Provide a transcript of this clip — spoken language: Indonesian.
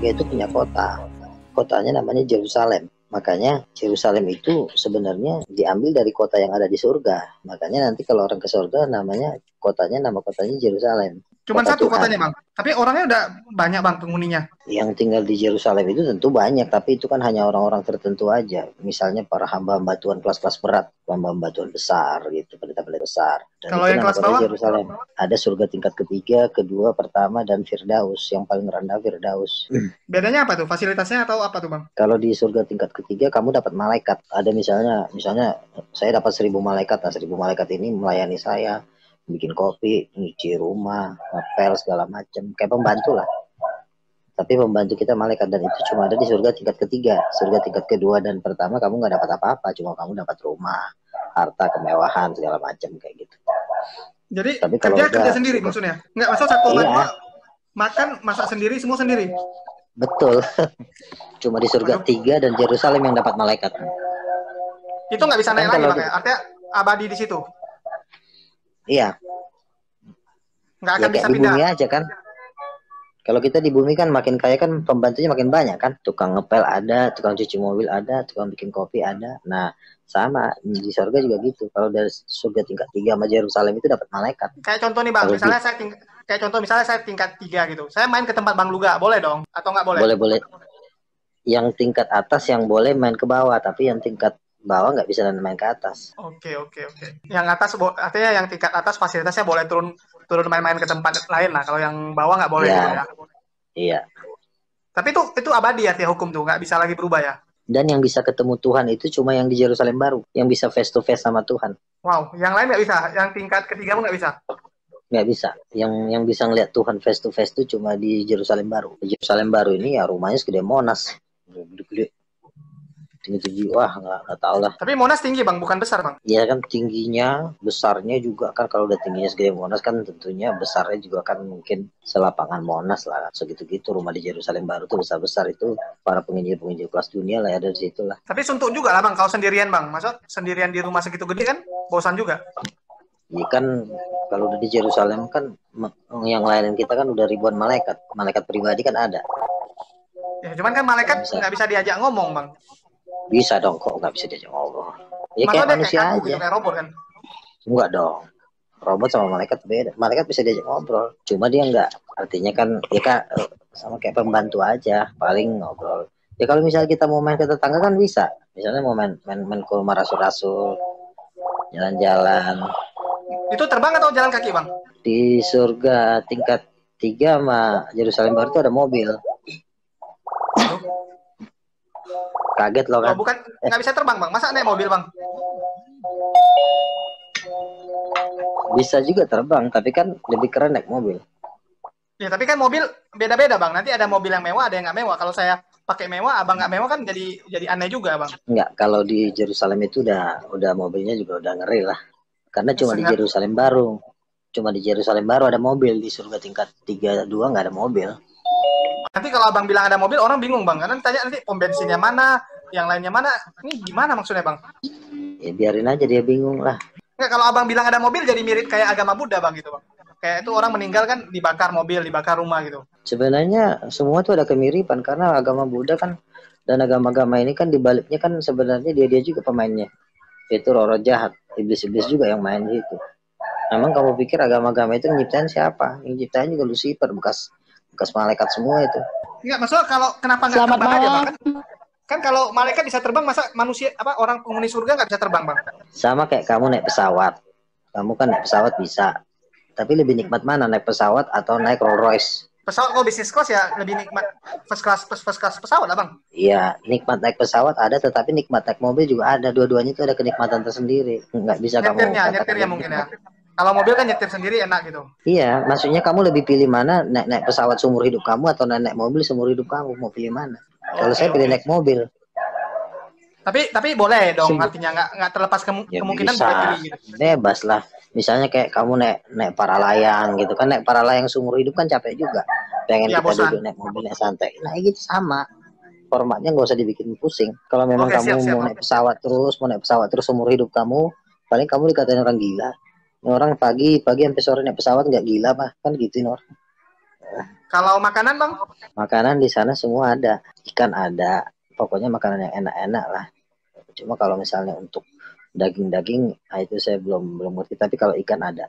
surga itu punya kota. Kotanya namanya Yerusalem. Makanya Yerusalem itu sebenarnya diambil dari kota yang ada di surga. Makanya nanti kalau orang ke surga namanya nama kotanya Yerusalem. Cuman Kota satu Tuhan. kotanya bang. Tapi orangnya udah banyak bang penghuninya. Yang tinggal di Yerusalem itu tentu banyak, tapi itu kan hanya orang-orang tertentu aja. Misalnya para hamba-hamba Tuhan kelas-kelas berat, hamba-hamba Tuhan besar gitu, pendeta-pendeta besar. Dan Kalau itu yang nama kelas kota bawah, Yerusalem. Ada surga tingkat ketiga, kedua, pertama, dan Firdaus. Yang paling rendah Firdaus. bedanya apa tuh? Fasilitasnya atau apa tuh bang? Kalau di surga tingkat ketiga kamu dapat malaikat. Ada misalnya saya dapat 1.000 malaikat. Nah, 1.000 malaikat ini melayani saya, bikin kopi, nyuci rumah, ngepel segala macam, kayak pembantu lah. Tapi pembantu kita malaikat, dan itu cuma ada di surga tingkat ketiga. Surga tingkat kedua dan pertama kamu nggak dapat apa-apa, cuma kamu dapat rumah, harta, kemewahan segala macam kayak gitu. Jadi Tapi kalau kerja udah sendiri surga, maksudnya? Nggak, maksud satu orang iya tua makan masak sendiri semua sendiri. betul. Cuma di surga Waduh, tiga dan Yerusalem yang dapat malaikat. itu nggak bisa Kan naik lagi kalau bang ya? Artinya abadi di situ, iya nggak ya akan kayak bisa di pindah. bumi aja kan. Kalau kita di bumi kan makin kaya kan pembantunya makin banyak kan. Tukang ngepel ada, tukang cuci mobil ada, tukang bikin kopi ada. Nah, sama di surga juga gitu. Kalau dari surga tingkat 3 sama Yerusalem itu dapat malaikat. Kayak contoh nih bang, Kalau di misalnya saya tingkat 3 gitu. Saya main ke tempat bang Luga, boleh dong? Atau nggak boleh? boleh-boleh yang tingkat atas yang boleh main ke bawah, tapi yang tingkat bawah nggak bisa main ke atas. Oke. Yang atas, artinya yang tingkat atas fasilitasnya boleh turun turun main-main ke tempat lain lah. Kalau yang bawah nggak boleh gitu Ya, ya. iya. Tapi itu abadi ya, hukum tuh, nggak bisa lagi berubah ya. Dan yang bisa ketemu Tuhan itu cuma yang di Yerusalem baru, yang bisa face to face sama Tuhan. Wow, yang lain nggak bisa. Yang tingkat ketiga pun nggak bisa. Nggak bisa. Yang bisa ngeliat Tuhan face to face itu cuma di Yerusalem baru. Di Yerusalem baru ini ya rumahnya segede Monas. Gede-gede. Tinggi-tinggi. Wah, nggak tahu lah. Tapi Monas tinggi bang, bukan besar bang. Ya kan tingginya, besarnya juga kan, kalau udah tingginya segede Monas kan tentunya besarnya juga kan mungkin selapangan Monas lah. Segitu-gitu rumah di Yerusalem baru tuh besar-besar itu para penginjil-penginjil kelas dunia lah ya, ada di situ lah. Tapi suntuk juga lah bang, kalau sendirian bang. Maksud sendirian di rumah segitu gede kan, bosan juga. Iya kan, kalau udah di Yerusalem kan yang lain kita kan udah ribuan malaikat. Malaikat pribadi kan ada. Ya, cuman kan malaikat Bisa, nggak bisa diajak ngomong bang. bisa dong, kok nggak bisa diajak ngobrol. Ya Masa kayak dia kayak manusia kaku gitu, aja. kayak robot kan. Enggak dong. Robot sama malaikat beda. Malaikat bisa diajak ngobrol. Cuma dia enggak. Artinya kan ya kan sama kayak pembantu aja, paling ngobrol. Ya kalau misalnya kita mau main ke tetangga kan bisa. Misalnya mau main ke rumah rasul-rasul, jalan-jalan. Itu terbang atau jalan kaki bang? Di surga tingkat 3 sama Yerusalem baru itu ada mobil. Kaget loh Oh kan. bukan, nggak bisa terbang bang. Masa naik mobil bang? Bisa juga terbang, tapi kan lebih keren naik mobil. Ya tapi kan mobil beda-beda bang. Nanti ada mobil yang mewah, ada yang nggak mewah. Kalau saya pakai mewah, abang nggak mewah kan jadi aneh juga bang. Enggak, kalau di Yerusalem itu udah mobilnya juga udah ngeri lah. Karena cuma di Sengat. Yerusalem baru. Cuma di Yerusalem baru ada mobil, di surga tingkat 3 2 nggak ada mobil. Nanti kalau abang bilang ada mobil, orang bingung bang. Karena ditanya nanti pom bensinnya mana, yang lainnya mana. Ini gimana maksudnya bang? Ya biarin aja dia bingung lah. Nggak, kalau abang bilang ada mobil jadi mirip kayak agama Buddha bang gitu bang. Kayak itu orang meninggal kan dibakar mobil, dibakar rumah gitu. Sebenarnya semua tuh ada kemiripan, karena agama Buddha kan dan agama-agama ini kan dibaliknya kan sebenarnya dia juga pemainnya. Itu roh-roh jahat, iblis-iblis juga yang main di situ. Emang kamu pikir agama-agama itu nyiptain siapa? Yang nyiptain juga Lucifer, bekas malaikat semua itu. Enggak, maksudnya kalau kenapa nggak Selamat terbang aja bang? malam. Kan kalau malaikat bisa terbang, masa manusia apa orang penghuni surga nggak bisa terbang bang? Sama kayak kamu naik pesawat. Kamu kan naik pesawat bisa. Tapi lebih nikmat mana, naik pesawat atau naik Rolls Royce? Pesawat kalau bisnis class ya lebih nikmat first class pesawat lah bang. Iya, nikmat naik pesawat ada, tetapi nikmat naik mobil juga ada. Dua-duanya itu ada kenikmatan tersendiri. Nggak bisa kamu katakan Nyetirnya mungkin ya. Kalau mobil kan nyetir sendiri enak gitu. Iya, maksudnya kamu lebih pilih mana, naik pesawat seumur hidup kamu atau naik mobil seumur hidup kamu? Mau pilih mana? Kalau Oke saya pilih oke. naik mobil. Tapi boleh dong, Sem- artinya nggak terlepas ya kemungkinan boleh bisa, pilih gitu. bebas lah. Misalnya kayak kamu naik para layang gitu kan, naik para layang seumur hidup kan capek juga. Pengen Ya kita duduk bosan. naik mobil naik santai. Nah gitu sama. Formatnya nggak usah dibikin pusing. Kalau memang Oke kamu siap siap mau bang. naik pesawat terus, seumur hidup kamu, paling kamu dikatain orang gila. Ini orang pagi sampai sore naik pesawat nggak gila mah, kan gituin orang. Kalau makanan bang? Makanan di sana semua ada, ikan ada, pokoknya makanan yang enak-enak lah. Cuma kalau misalnya untuk daging-daging, nah itu saya belum belum ngerti. Tapi kalau ikan ada.